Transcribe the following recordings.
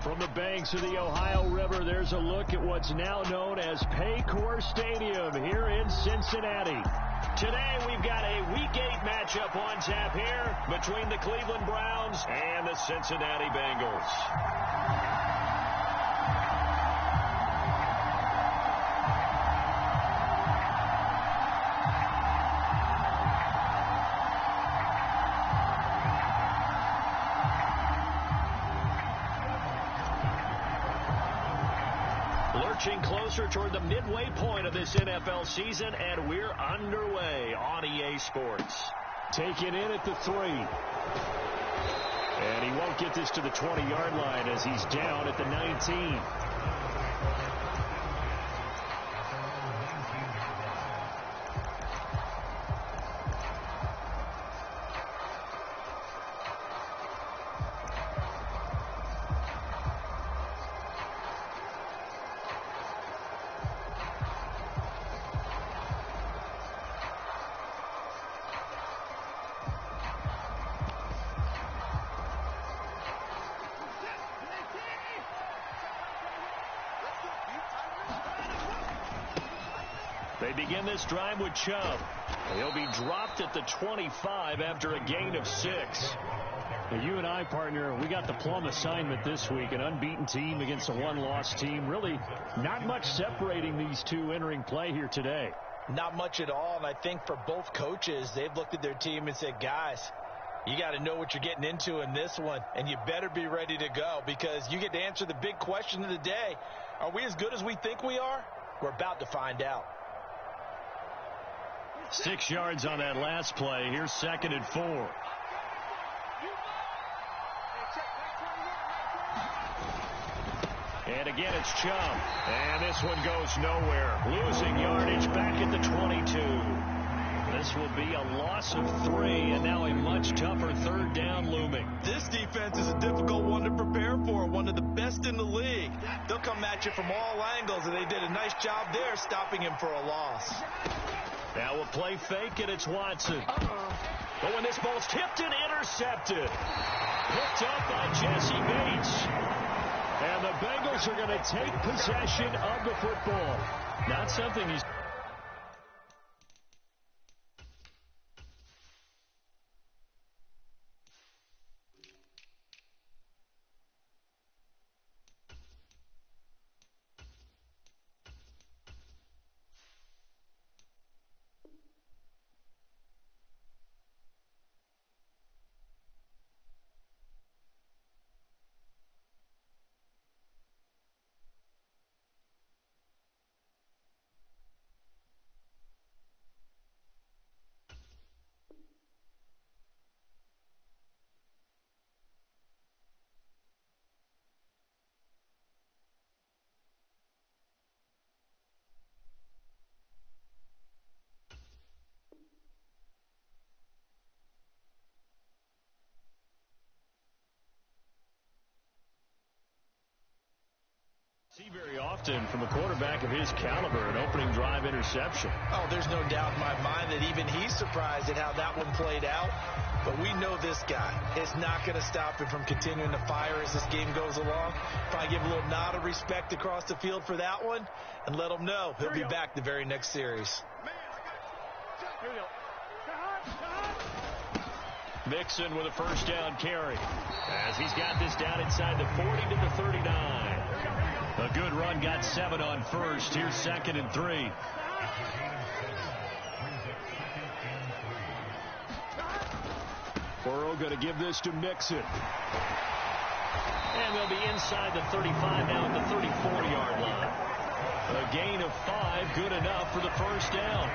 From the banks of the Ohio River, there's a look at what's now known as Paycor Stadium here in Cincinnati. Today, we've got a Week 8 matchup on tap here between the Cleveland Browns and the Cincinnati Bengals. Lurching closer toward the midway point of this NFL season, and we're underway on EA Sports. Taken in at the 3. And he won't get this to the 20-yard line as he's down at the 19. They begin this drive with Chubb. He'll be dropped at the 25 after a gain of 6. Well, you and I, partner, we got the plum assignment this week. An unbeaten team against a one-loss team. Really not much separating these two entering play here today. Not much at all, and I think for both coaches, they've looked at their team and said, guys, you got to know what you're getting into in this one, and you better be ready to go because you get to answer the big question of the day. Are we as good as we think we are? We're about to find out. 6 yards on that last play. Here's 2nd and 4. And again, it's Chubb. And this one goes nowhere. Losing yardage back at the 22. This will be a loss of 3, and now a much tougher 3rd down looming. This defense is a difficult one to prepare for, one of the best in the league. They'll come at you from all angles, and they did a nice job there stopping him for a loss. Now a play fake, and it's Watson. But when this ball's tipped and intercepted. Picked up by Jesse Bates. And the Bengals are going to take possession of the football. Not something he's... See very often from a quarterback of his caliber, an opening drive interception. Oh, there's no doubt in my mind that even he's surprised at how that one played out. But we know this guy is not going to stop him from continuing to fire as this game goes along. Probably give a little nod of respect across the field for that one and let him know he'll be back the very next series. Mixon with a 1st down carry as he's got this down inside the 40 to the 39. A good run, got 7 on 1st. Here's 2nd and 3. Burrow going to give this to Mixon. And they'll be inside the 35 now at the 34-yard line. A gain of 5, good enough for the 1st down.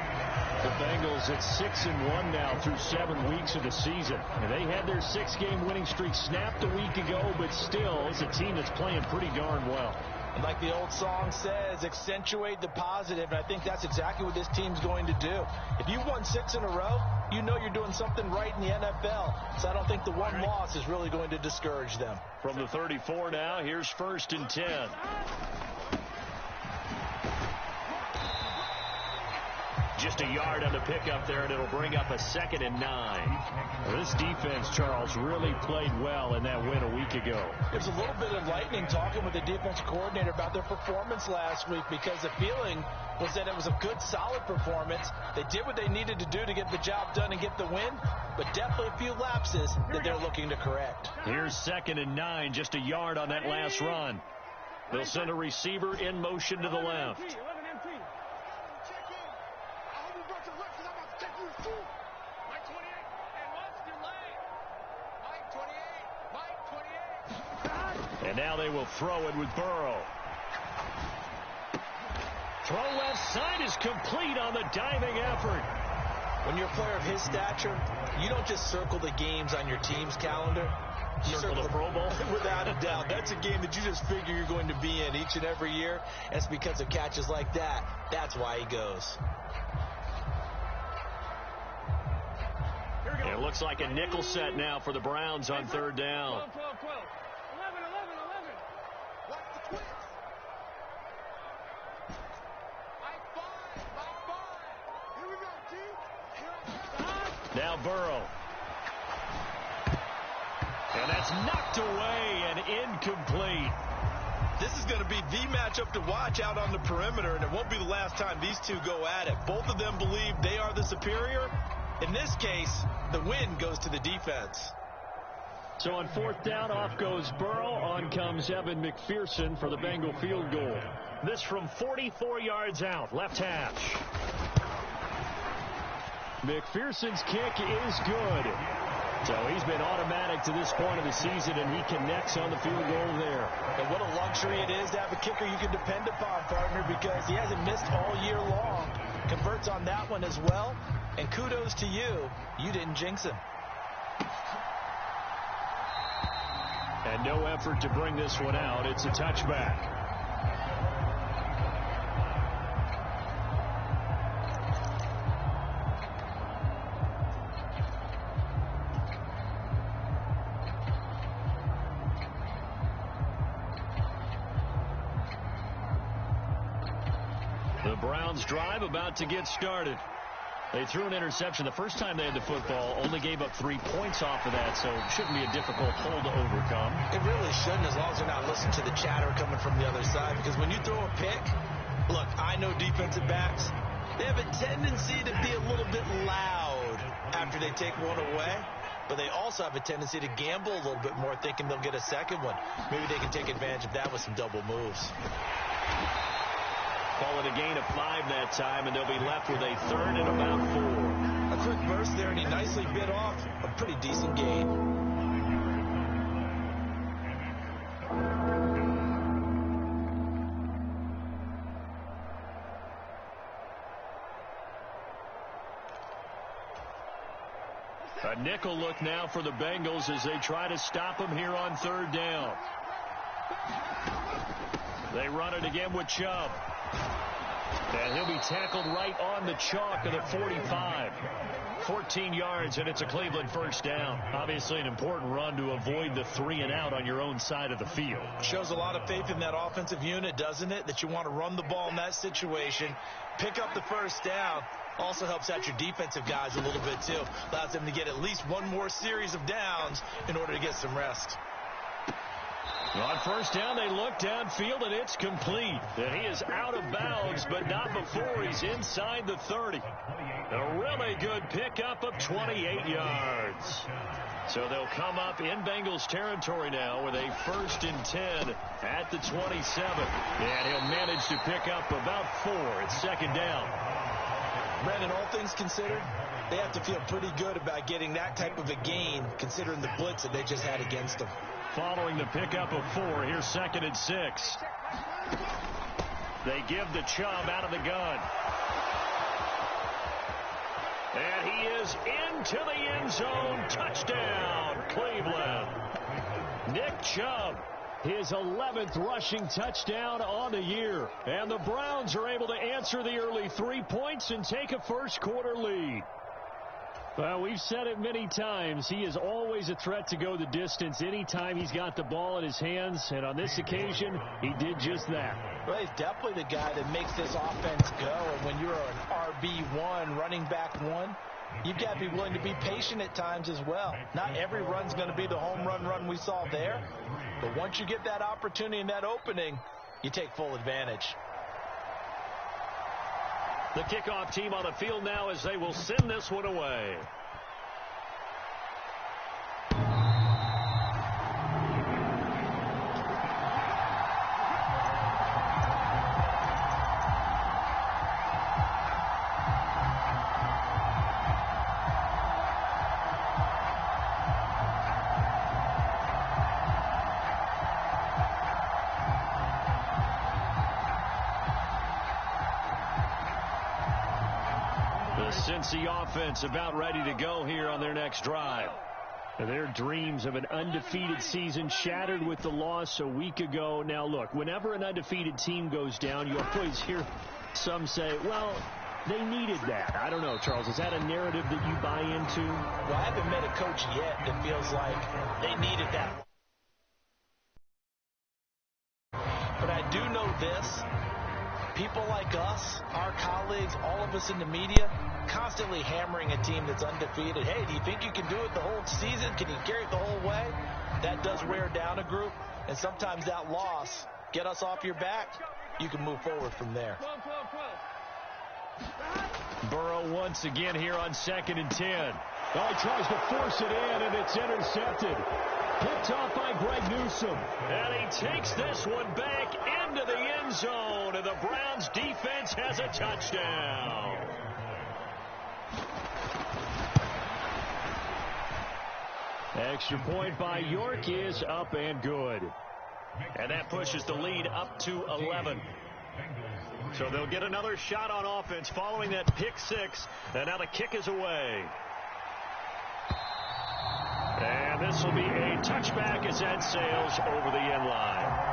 The Bengals at 6-1 now through 7 weeks of the season. And they had their 6-game winning streak snapped a week ago, but still, it's a team that's playing pretty darn well. And like the old song says, accentuate the positive, and I think that's exactly what this team's going to do. If you've won 6 in a row, you know you're doing something right in the NFL. So I don't think the one loss is really going to discourage them. From the 34 now, here's 1st and 10. just a yard on the pickup there, and it'll bring up a 2nd and 9. Well, this defense, Charles, really played well in that win a week ago. There's a little bit of lightning talking with the defensive coordinator about their performance last week, because the feeling was that it was a good, solid performance. They did what they needed to do to get the job done and get the win, but definitely a few lapses that they're looking to correct. Here's 2nd and 9, just a yard on that last run. They'll send a receiver in motion to the left. And now they will throw it with Burrow. Throw left side is complete on the diving effort. When you're a player of his stature, you don't just circle the games on your team's calendar. You circle the Pro Bowl? Without a doubt. That's a game that you just figure you're going to be in each and every year. And it's because of catches like that. That's why he goes. It looks like a nickel set now for the Browns on 3rd down. 12, 12, 12. 11, 11, 11. Watch the twins. Here we go, team. Now Burrow. And that's knocked away and incomplete. This is going to be the matchup to watch out on the perimeter, and it won't be the last time these two go at it. Both of them believe they are the superior. In this case, the win goes to the defense. So on 4th down, off goes Burrow. On comes Evan McPherson for the Bengal field goal. This from 44 yards out, left hash. McPherson's kick is good. So he's been automatic to this point of the season, and he connects on the field goal there. And what a luxury it is to have a kicker you can depend upon, partner, because he hasn't missed all year long. Converts on that one as well. And kudos to you. You didn't jinx him. And no effort to bring this one out. It's a touchback. The Browns drive about to get started. They threw an interception the first time they had the football, only gave up 3 points off of that, so it shouldn't be a difficult hole to overcome. It really shouldn't, as long as they're not listening to the chatter coming from the other side, because when you throw a pick, look, I know defensive backs, they have a tendency to be a little bit loud after they take one away, but they also have a tendency to gamble a little bit more, thinking they'll get a second one. Maybe they can take advantage of that with some double moves. Call it a gain of 5 that time, and they'll be left with a 3rd and about 4. A quick burst there, and he nicely bit off a pretty decent gain. A nickel look now for the Bengals as they try to stop him here on 3rd down. They run it again with Chubb. And he'll be tackled right on the chalk of the 45. 14 yards, and it's a Cleveland 1st down. Obviously an important run to avoid the 3 and out on your own side of the field. Shows a lot of faith in that offensive unit, doesn't it? That you want to run the ball in that situation. Pick up the 1st down. Also helps out your defensive guys a little bit, too. Allows them to get at least one more series of downs in order to get some rest. On 1st down, they look downfield, and it's complete. And he is out of bounds, but not before he's inside the 30. A really good pickup of 28 yards. So they'll come up in Bengals territory now with a 1st and 10 at the 27. And he'll manage to pick up about 4. It's 2nd down. Brandon, all things considered, they have to feel pretty good about getting that type of a gain, considering the blitz that they just had against them. Following the pickup of 4, here's 2nd and 6. They give the Chubb out of the gun. And he is into the end zone. Touchdown, Cleveland. Nick Chubb, his 11th rushing touchdown on the year. And the Browns are able to answer the early 3 points and take a 1st quarter lead. Well, we've said it many times. He is always a threat to go the distance anytime he's got the ball in his hands. And on this occasion, he did just that. Well, he's definitely the guy that makes this offense go. And when you're an RB1, running back one, you've got to be willing to be patient at times as well. Not every run's going to be the home run we saw there. But once you get that opportunity and that opening, you take full advantage. The kickoff team on the field now as they will send this one away. Cincy offense about ready to go here on their next drive. Their dreams of an undefeated season shattered with the loss a week ago. Now, look, whenever an undefeated team goes down, you always hear some say, well, they needed that. I don't know, Charles. Is that a narrative that you buy into? Well, I haven't met a coach yet that feels like they needed that. But I do know this. People like us, our colleagues, all of us in the media, constantly hammering a team that's undefeated. Hey, do you think you can do it the whole season? Can you carry it the whole way? That does wear down a group, and sometimes that loss, get us off your back, you can move forward from there. Burrow once again here on 2nd and 10. Oh, he tries to force it in, and it's intercepted. Picked off by Greg Newsome. And he takes this one back into the end zone, and the Browns defense has a touchdown. Extra point by York is up and good. And that pushes the lead up to 11. So they'll get another shot on offense following that pick six. And now the kick is away. And this will be a touchback as that sails over the end line.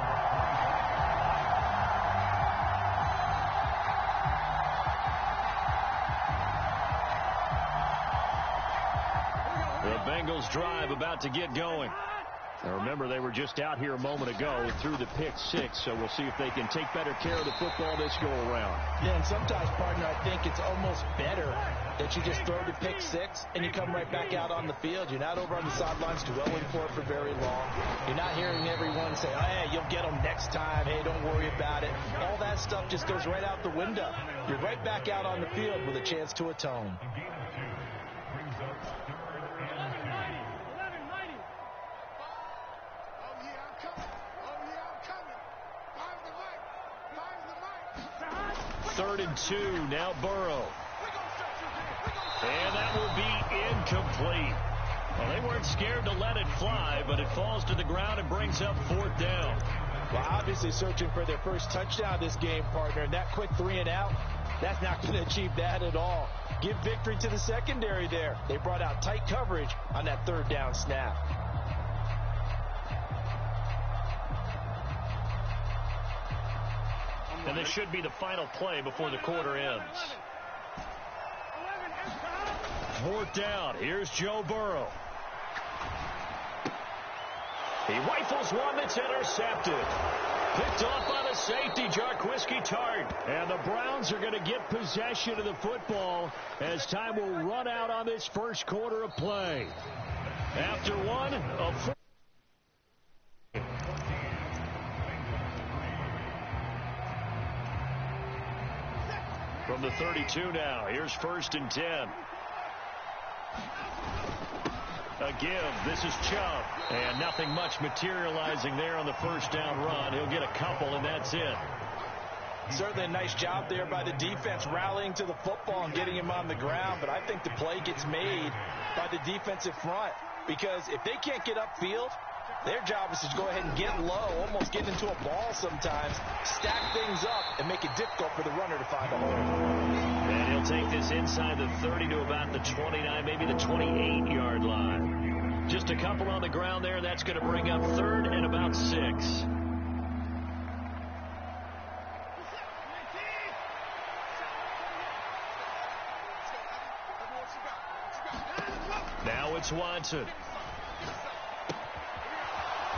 The Bengals drive about to get going. Now remember, they were just out here a moment ago through the pick six, so we'll see if they can take better care of the football this go around. Yeah, and sometimes, partner, I think it's almost better that you just throw the pick six and you come right back out on the field. You're not over on the sidelines dwelling for it for very long. You're not hearing everyone say, oh, hey, you'll get them next time. Hey, don't worry about it. All that stuff just goes right out the window. You're right back out on the field with a chance to atone. Third and 2, now Burrow. And that will be incomplete. Well, they weren't scared to let it fly, but it falls to the ground and brings up 4th down. Well, obviously searching for their first touchdown this game, partner. And that quick 3 and out, that's not going to achieve that at all. Give victory to the secondary there. They brought out tight coverage on that 3rd down snap. And this should be the final play before the quarter ends. 4th down. Here's Joe Burrow. He rifles one that's intercepted. Picked off by the safety, Jarquiski Tart. And the Browns are going to get possession of the football as time will run out on this first quarter of play. After one of 4. From the 32 now, here's 1st and 10. A give. This is Chubb. And nothing much materializing there on the 1st down run. He'll get a couple, and that's it. Certainly a nice job there by the defense rallying to the football and getting him on the ground. But I think the play gets made by the defensive front. Because if they can't get upfield, their job is to go ahead and get low, almost get into a ball sometimes, stack things up, and make it difficult for the runner to find a hole. And he'll take this inside the 30 to about the 29, maybe the 28-yard line. Just a couple on the ground there. That's going to bring up 3rd and about 6. Now it's Watson.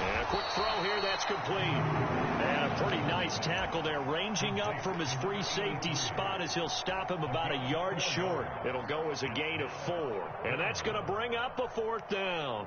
And a quick throw here, that's complete. And a pretty nice tackle there, ranging up from his free safety spot as he'll stop him about a yard short. It'll go as a gain of 4. And that's going to bring up a 4th down.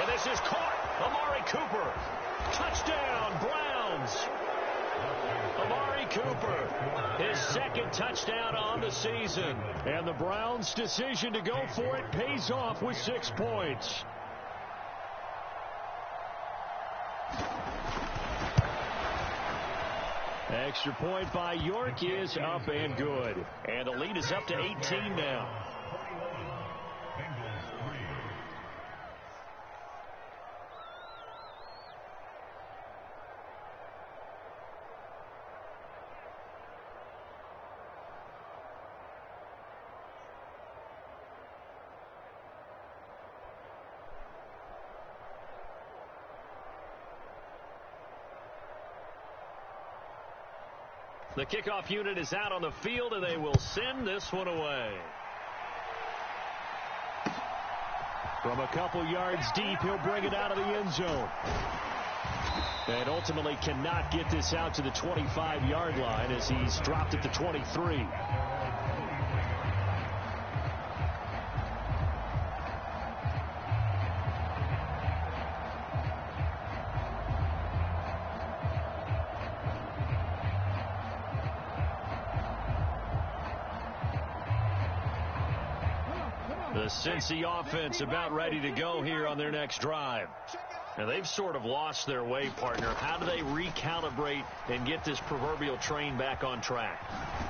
And this is caught. Amari Cooper. Touchdown, Browns. Amari Cooper, his 2nd touchdown on the season. And the Browns' decision to go for it pays off with 6 points. Extra point by York is up and good. And the lead is up to 18 now. The kickoff unit is out on the field, and they will send this one away. From a couple yards deep, he'll bring it out of the end zone. And ultimately cannot get this out to the 25-yard line as he's dropped at the 23. The Cincy offense about ready to go here on their next drive. And they've sort of lost their way, partner. How do they recalibrate and get this proverbial train back on track?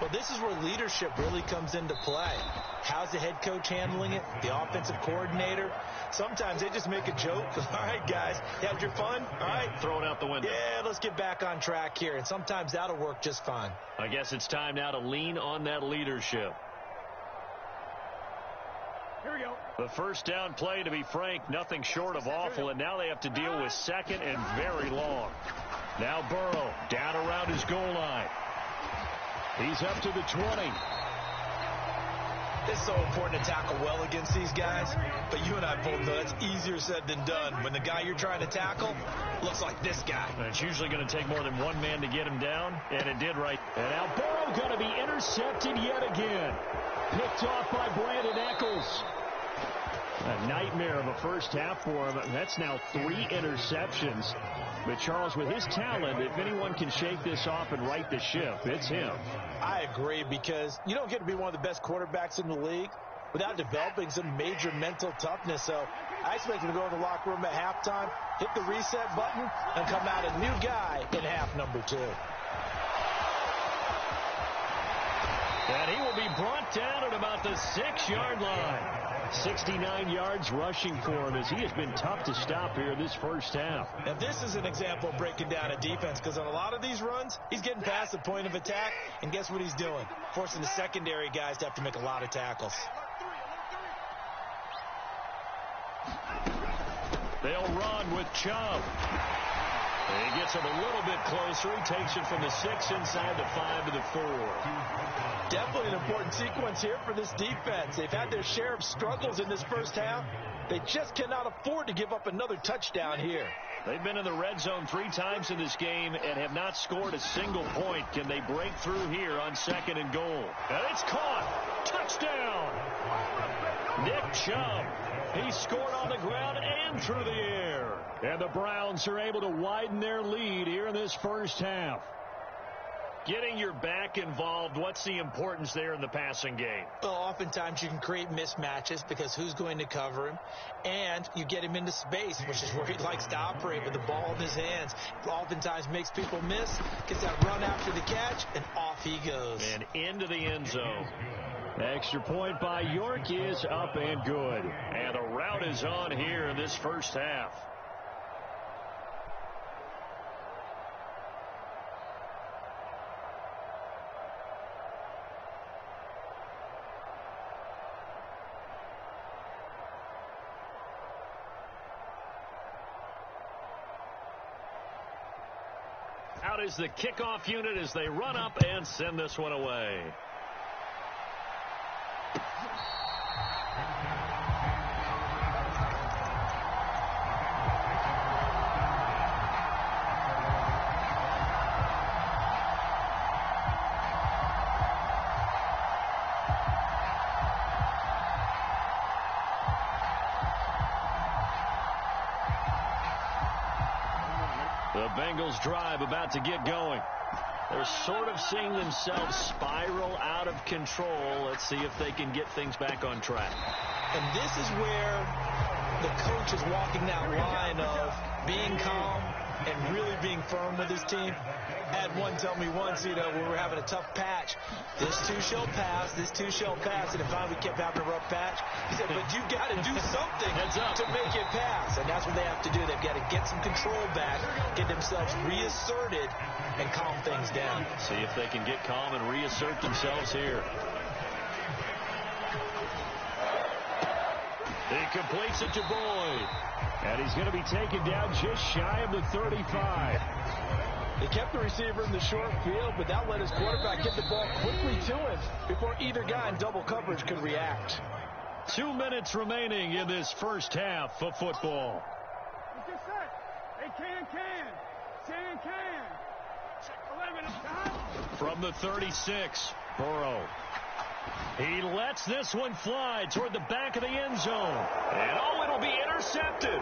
Well, this is where leadership really comes into play. How's the head coach handling it? The offensive coordinator? Sometimes they just make a joke. All right, guys, you had your fun? All right. Throw it out the window. Yeah, let's get back on track here. And sometimes that'll work just fine. I guess it's time now to lean on that leadership. Here we go. The first down play, to be frank, nothing short of awful, and now they have to deal with 2nd and very long. Now Burrow down around his goal line. He's up to the 20. It's so important to tackle well against these guys, but you and I both know that's easier said than done when the guy you're trying to tackle looks like this guy. And it's usually going to take more than one man to get him down, and it did right. And now Burrow going to be intercepted yet again. Picked off by Brandon Eccles. A nightmare of a first half for him. That's now 3 interceptions. But Charles, with his talent, if anyone can shake this off and right the ship, it's him. I agree, because you don't get to be one of the best quarterbacks in the league without developing some major mental toughness. So I expect him to go to the locker room at halftime, hit the reset button, and come out a new guy in half number 2. And he will be brought down at about the 6-yard line. 69 yards rushing for him as he has been tough to stop here this first half. Now, this is an example of breaking down a defense, because on a lot of these runs, he's getting past the point of attack, and guess what he's doing? Forcing the secondary guys to have to make a lot of tackles. They'll run with Chubb. And he gets him a little bit closer. He takes it from the 6 inside the 5 to the 4. Definitely an important sequence here for this defense. They've had their share of struggles in this first half. They just cannot afford to give up another touchdown here. They've been in the red zone 3 times in this game and have not scored a single point. Can they break through here on 2nd and goal? And it's caught. Touchdown. Nick Chubb. He scored on the ground and through the air. And the Browns are able to widen their lead here in this first half. Getting your back involved, what's the importance there in the passing game? Well, oftentimes you can create mismatches because who's going to cover him? And you get him into space, which is where he likes to operate with the ball in his hands. Oftentimes makes people miss, gets that run after the catch, and off he goes. And into the end zone. Extra point by York is up and good. And the route is on here in this first half. out is the kickoff unit as they run up and send this one away. The Bengals drive about to get going. They're sort of seeing themselves spiral out of control. Let's see if they can get things back on track. And this is where the coach is walking that line of being calm and really being firm with his team. I had one tell me once, when we were having a tough patch, this too shall pass, this too shall pass, and finally we kept having a rough patch. He said, but you've got to do something to make it pass, and that's what they have to do. They've got to get some control back, get themselves reasserted, and calm things down. See if they can get calm and reassert themselves here. He completes it to Boyd. And he's going to be taken down just shy of the 35. They kept the receiver in the short field, but that let his quarterback get the ball quickly to him before either guy in double coverage could react. 2 minutes remaining in this first half of football. Get set. They can. 11 time. From the 36, Burrow. He lets this one fly toward the back of the end zone. And it'll be intercepted.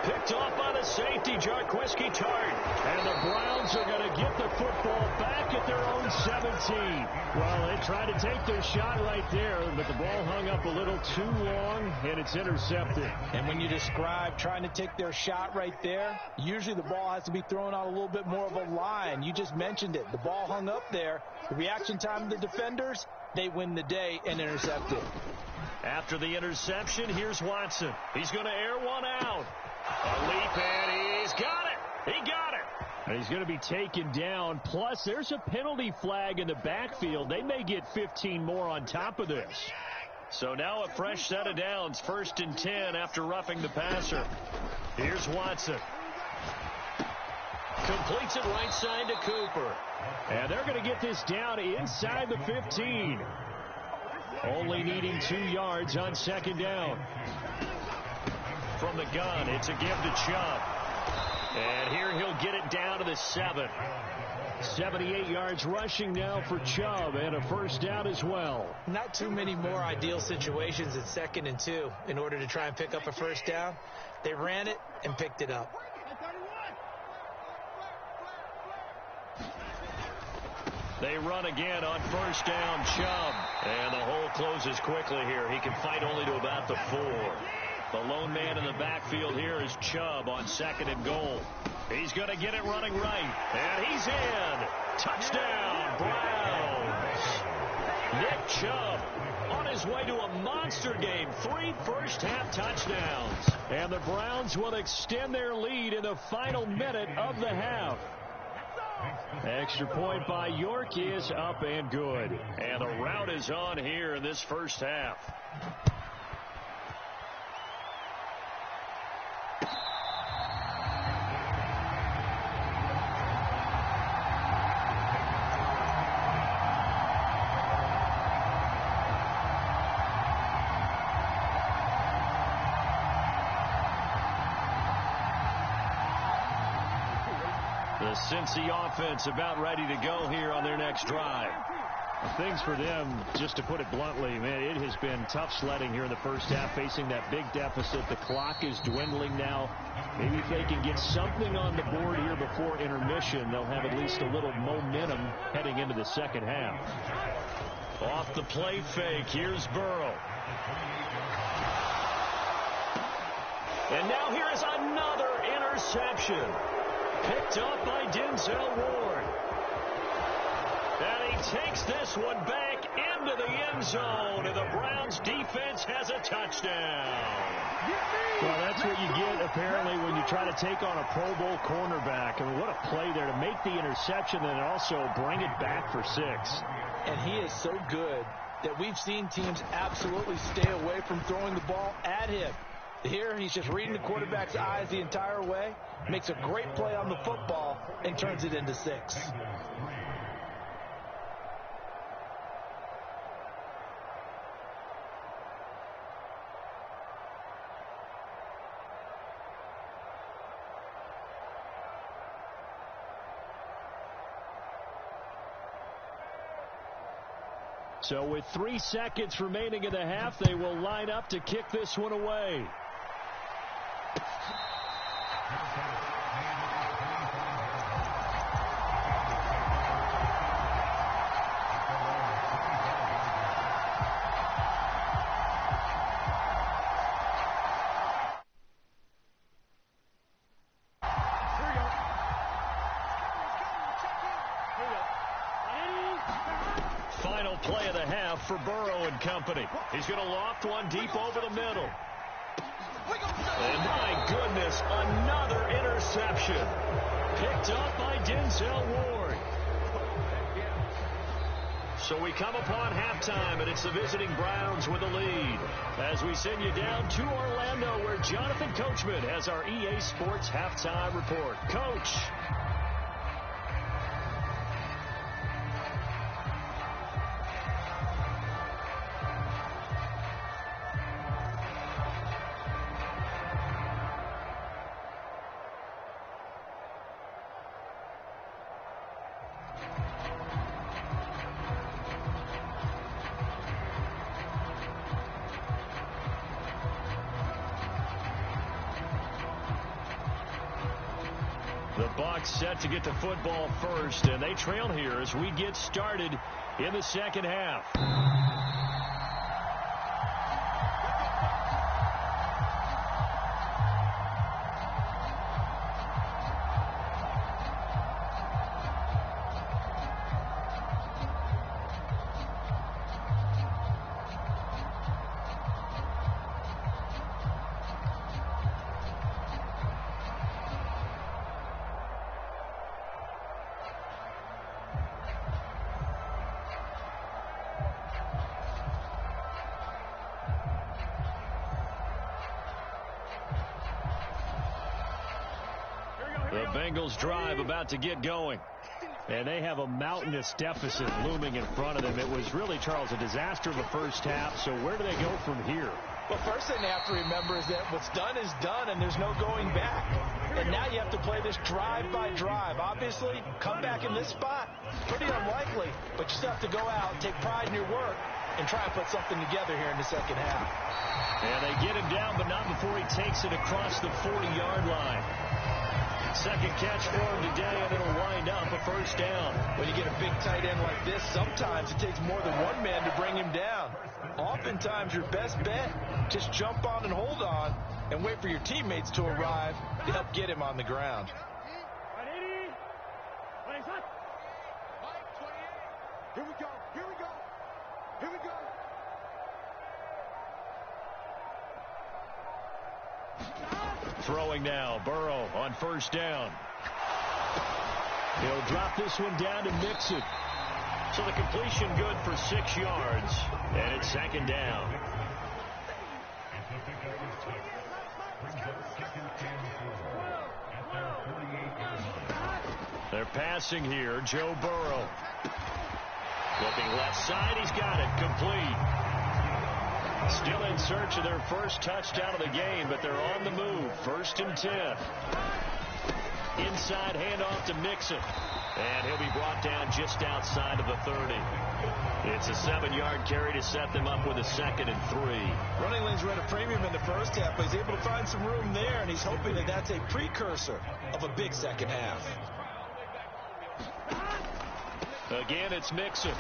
Picked off by the safety, Jarquiski Tart. And the Browns are going to get the football back at their own 17. Well, they tried to take their shot right there, but the ball hung up a little too long, and it's intercepted. And when you describe trying to take their shot right there, usually the ball has to be thrown out a little bit more of a line. You just mentioned it. The ball hung up there. The reaction time of the defenders, they win the day and intercept it. After the interception, here's Watson. He's going to air one out. A leap, and he's got it. He got it. And he's going to be taken down. Plus, there's a penalty flag in the backfield. They may get 15 more on top of this. So now a fresh set of downs. 1st and 10 after roughing the passer. Here's Watson. Completes it right side to Cooper. And they're going to get this down inside the 15. Only needing 2 yards on 2nd down. From the gun, it's a give to Chubb. And here he'll get it down to the 7. 78 yards rushing now for Chubb, and a 1st down as well. Not too many more ideal situations at 2nd and 2 in order to try and pick up a 1st down. They ran it and picked it up. They run again on 1st down, Chubb. And the hole closes quickly here. He can fight only to about the 4. The lone man in the backfield here is Chubb on 2nd and goal. He's going to get it running right. And he's in. Touchdown, Browns. Nick Chubb on his way to a monster game. 3 first-half touchdowns. And the Browns will extend their lead in the final minute of the half. Extra point by York is up and good. And the rout is on here in this first half. The Cincy offense about ready to go here on their next drive. Things for them, just to put it bluntly, man, it has been tough sledding here in the first half, facing that big deficit. The clock is dwindling now. Maybe if they can get something on the board here before intermission, they'll have at least a little momentum heading into the second half. Off the play fake, here's Burrow. And now here is another interception. Picked up by Denzel Ward. And he takes this one back into the end zone, and the Browns defense has a touchdown. Well, that's what you get, apparently, when you try to take on a Pro Bowl cornerback. I mean, what a play there to make the interception and also bring it back for 6. And he is so good that we've seen teams absolutely stay away from throwing the ball at him. Here, he's just reading the quarterback's eyes the entire way, makes a great play on the football, and turns it into 6. So with 3 seconds remaining in the half, they will line up to kick this one away. Final play of the half for Burrow and company. He's going to loft one deep over the middle. And my goodness, another interception. Picked up by Denzel Ward. So we come upon halftime, and it's the visiting Browns with the lead. As we send you down to Orlando, where Jonathan Coachman has our EA Sports halftime report. Coach. The Bucs set to get the football first, and they trail here as we get started in the second half. The Bengals drive about to get going. And they have a mountainous deficit looming in front of them. It was really, Charles, a disaster of a first half. So where do they go from here? Well, first thing they have to remember is that what's done is done, and there's no going back. And now you have to play this drive by drive. Obviously, come back in this spot, pretty unlikely, but you still have to go out, take pride in your work, and try and put something together here in the second half. And they get him down, but not before he takes it across the 40-yard line. Second catch for him today, and it'll wind up a first down. When you get a big tight end like this, sometimes it takes more than one man to bring him down. Oftentimes, your best bet, just jump on and hold on and wait for your teammates to arrive to help get him on the ground. Here we go. Here we go. Here we go. Throwing now, Burrow on first down. He'll drop this one down to Mixon. So the completion good for 6 yards, and it's second down. They're passing here, Joe Burrow. Looking left side, he's got it, complete. Still in search of their first touchdown of the game, but they're on the move. 1st and 10. Inside handoff to Mixon. And he'll be brought down just outside of the 30. It's a 7-yard carry to set them up with a 2nd and 3. Running lanes were at a premium in the first half, but he's able to find some room there, and he's hoping that that's a precursor of a big second half. Again, it's Mixon.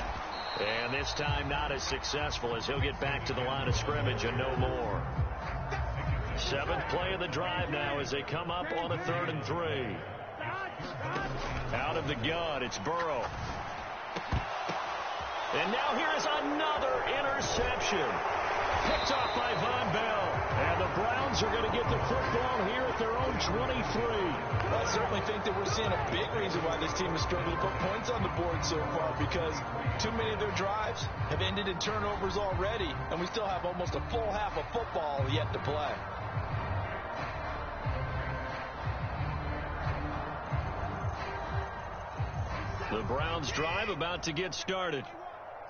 And this time not as successful as he'll get back to the line of scrimmage and no more. 7th play of the drive now as they come up on a 3rd and 3. Out of the gun, it's Burrow. And now here's another interception. Picked off by Von Bell. And the Browns are going to get the football here at their own 23. I certainly think that we're seeing a big reason why this team has struggled to put points on the board so far, because too many of their drives have ended in turnovers already, and we still have almost a full half of football yet to play. The Browns drive about to get started.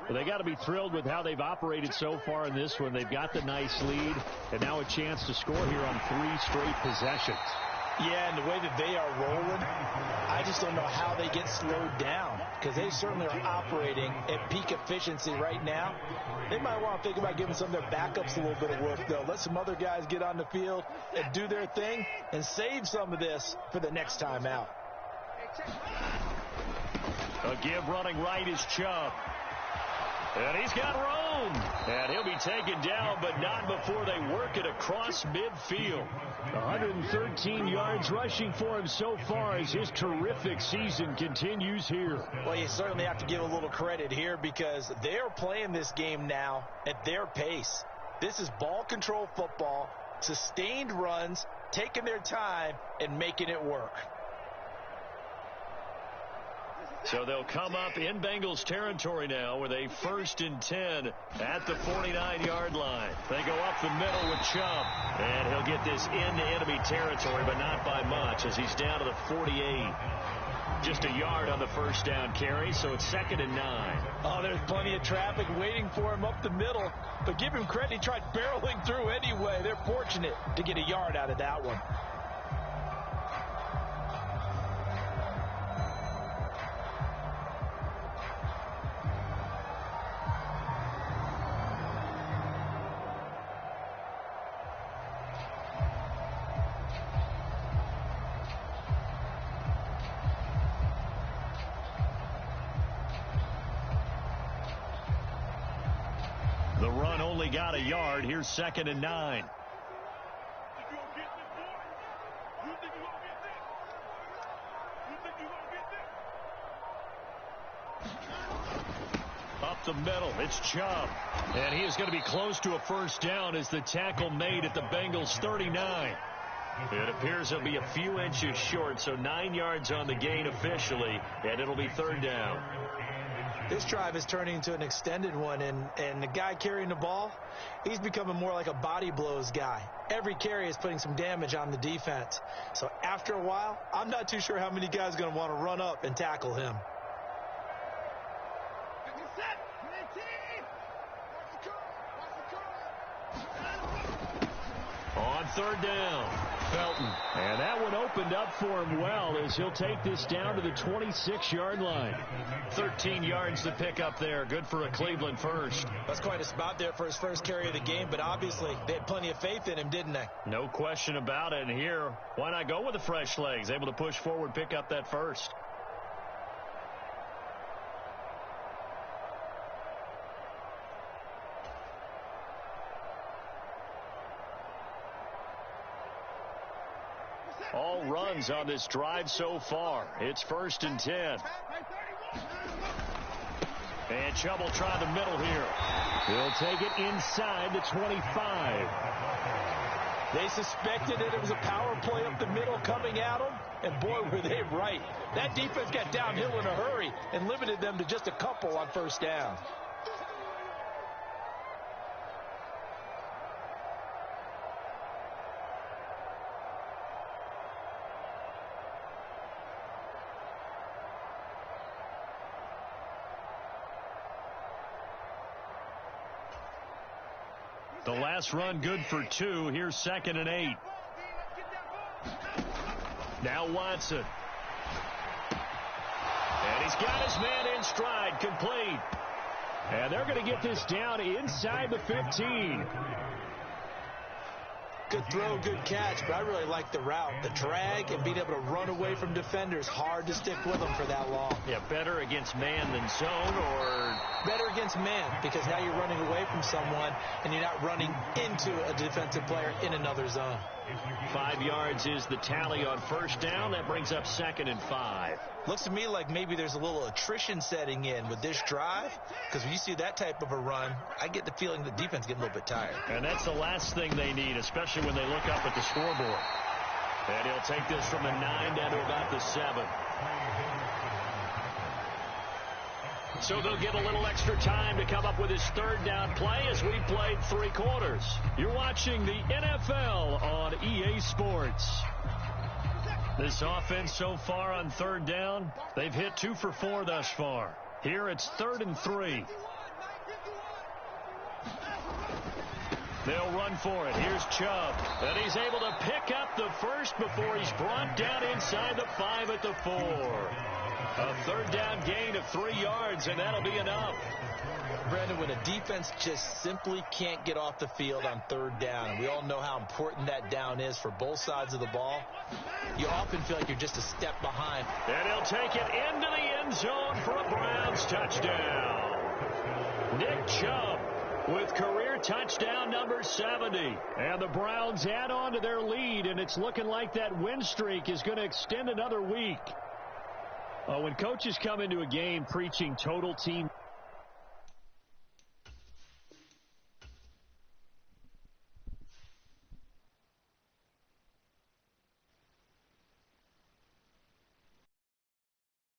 Well, they got to be thrilled with how they've operated so far in this one. They've got the nice lead, and now a chance to score here on 3 straight possessions. Yeah, and the way that they are rolling, I just don't know how they get slowed down, because they certainly are operating at peak efficiency right now. They might want to think about giving some of their backups a little bit of work, though. Let some other guys get on the field and do their thing and save some of this for the next time out. A give running right is Chubb. And he's got room. And he'll be taken down, but not before they work it across midfield. 113 yards rushing for him so far as his terrific season continues here. Well, you certainly have to give a little credit here because they are playing this game now at their pace. This is ball control football, sustained runs, taking their time, and making it work. So they'll come up in Bengals territory now with a 1st and 10 at the 49-yard line. They go up the middle with Chubb. And he'll get this into enemy territory, but not by much as he's down to the 48. Just a yard on the first down carry, so it's 2nd and 9. Oh, there's plenty of traffic waiting for him up the middle. But give him credit, he tried barreling through anyway. They're fortunate to get a yard out of that one. The run only got a yard. Here's 2nd and 9. Up the middle, it's Chubb. And he is going to be close to a first down as the tackle made at the Bengals 39. It appears he'll be a few inches short, so 9 yards on the gain officially, and it'll be 3rd down. This drive is turning into an extended one, and the guy carrying the ball, he's becoming more like a body blows guy. Every carry is putting some damage on the defense. So after a while, I'm not too sure how many guys are going to want to run up and tackle him. On 3rd down, Felton. And that one opened up for him well as he'll take this down to the 26-yard line. 13 yards to pick up there. Good for a Cleveland first. That's quite a spot there for his first carry of the game, but obviously they had plenty of faith in him, didn't they? No question about it. And here, why not go with the fresh legs? Able to push forward, pick up that first. All runs on this drive so far. It's 1st and 10. And Chubb will try the middle here. He'll take it inside the 25. They suspected that it was a power play up the middle coming at them, and boy, were they right. That defense got downhill in a hurry and limited them to just a couple on first down. The last run good for 2. Here's 2nd and 8. Now Watson. And he's got his man in stride, complete. And they're going to get this down inside the 15. Good throw, good catch, but I really like the route. The drag and being able to run away from defenders, hard to stick with them for that long. Yeah, better against man than zone, or better against man, because now you're running away from someone and you're not running into a defensive player in another zone. 5 yards is the tally on first down. That brings up 2nd and 5. Looks to me like maybe there's a little attrition setting in with this drive, because when you see that type of a run, I get the feeling the defense getting a little bit tired. And that's the last thing they need, especially when they look up at the scoreboard. And he'll take this from the 9 down to about the 7. So they'll get a little extra time to come up with his 3rd down play as we played 3 quarters. You're watching the NFL on EA Sports. This offense so far on third down, they've hit 2 for 4 thus far. Here it's 3rd and 3. They'll run for it. Here's Chubb. And he's able to pick up the first before he's brought down inside the 5 at the 4. A 3rd down gain of 3 yards, and that'll be enough. Brandon, when a defense just simply can't get off the field on 3rd down, and we all know how important that down is for both sides of the ball, you often feel like you're just a step behind. And he'll take it into the end zone for a Browns touchdown. Nick Chubb with career touchdown number 70. And the Browns add on to their lead, and it's looking like that win streak is going to extend another week. When coaches come into a game preaching total team